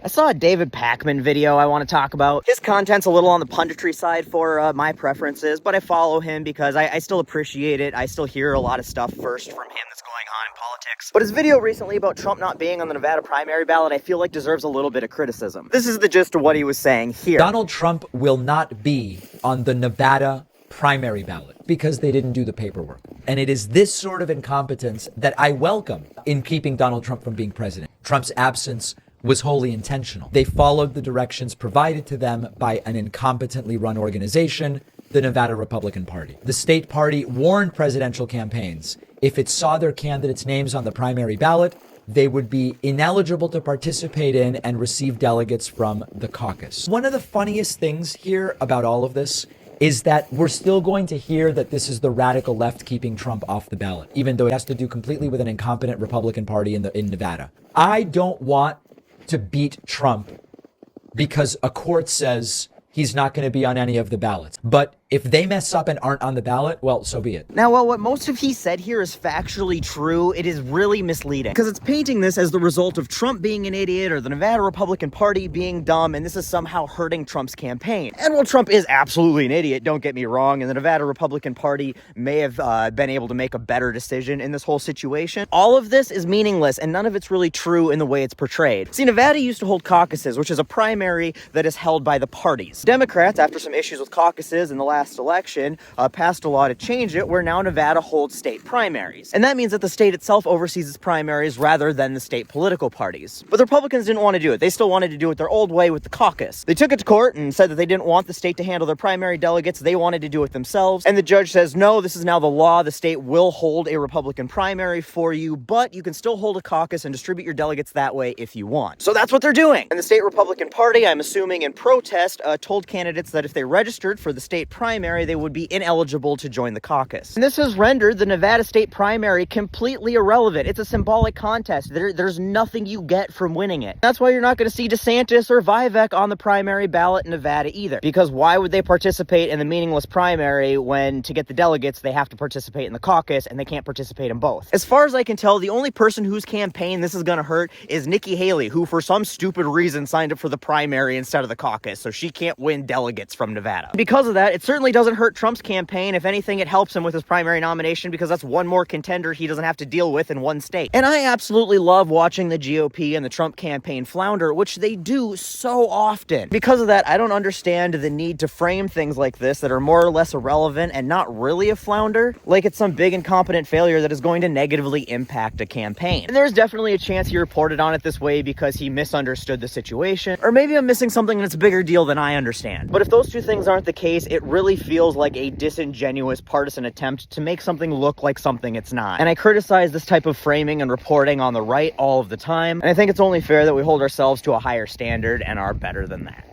I saw a David Pakman video I want to talk about. His content's a little on the punditry side for my preferences, but I follow him because I still appreciate it. I still hear a lot of stuff first from him that's going on in politics. But his video recently about Trump not being on the Nevada primary ballot, I feel like deserves a little bit of criticism. This is the gist of what he was saying here. Donald Trump will not be on the Nevada primary ballot because they didn't do the paperwork. And it is this sort of incompetence that I welcome in keeping Donald Trump from being president. Trump's absence was wholly intentional. They followed the directions provided to them by an incompetently run organization, the Nevada Republican Party. The state party warned presidential campaigns if it saw their candidates' names on the primary ballot, they would be ineligible to participate in and receive delegates from the caucus. One of the funniest things here about all of this is that we're still going to hear that this is the radical left keeping Trump off the ballot, even though it has to do completely with an incompetent Republican Party in Nevada. I don't want to beat Trump because a court says he's not going to be on any of the ballots. But if they mess up and aren't on the ballot, well, so be it. Now, while what most of he said here is factually true, it is really misleading because it's painting this as the result of Trump being an idiot or the Nevada Republican Party being dumb, and this is somehow hurting Trump's campaign. And while Trump is absolutely an idiot, don't get me wrong, and the Nevada Republican Party may have been able to make a better decision in this whole situation, all of this is meaningless, and none of it's really true in the way it's portrayed. See, Nevada used to hold caucuses, which is a primary that is held by the parties. Democrats, after some issues with caucuses in the last election, passed a law to change it, where now Nevada holds state primaries. And that means that the state itself oversees its primaries rather than the state political parties. But the Republicans didn't want to do it. They still wanted to do it their old way with the caucus. They took it to court and said that they didn't want the state to handle their primary delegates. They wanted to do it themselves. And the judge says, no, this is now the law. The state will hold a Republican primary for you, but you can still hold a caucus and distribute your delegates that way if you want. So that's what they're doing. And the state Republican Party, I'm assuming in protest, told candidates that if they registered for the state primary, they would be ineligible to join the caucus. And this has rendered the Nevada state primary completely irrelevant. It's a symbolic contest. There's nothing you get from winning it. That's why you're not going to see DeSantis or Vivek on the primary ballot in Nevada either. Because why would they participate in the meaningless primary when to get the delegates they have to participate in the caucus, and they can't participate in both? As far as I can tell, the only person whose campaign this is going to hurt is Nikki Haley, who for some stupid reason signed up for the primary instead of the caucus, so she can't win delegates from Nevada. Because of that, it certainly doesn't hurt Trump's campaign. If anything, it helps him with his primary nomination because that's one more contender he doesn't have to deal with in one state. And I absolutely love watching the GOP and the Trump campaign flounder, which they do so often. Because of that, I don't understand the need to frame things like this that are more or less irrelevant and not really a flounder, like it's some big incompetent failure that is going to negatively impact a campaign. And there's definitely a chance he reported on it this way because he misunderstood the situation, or maybe I'm missing something that's a bigger deal than I understand. But if those two things aren't the case, it really feels like a disingenuous partisan attempt to make something look like something it's not. And I criticize this type of framing and reporting on the right all of the time, and I think it's only fair that we hold ourselves to a higher standard and are better than that.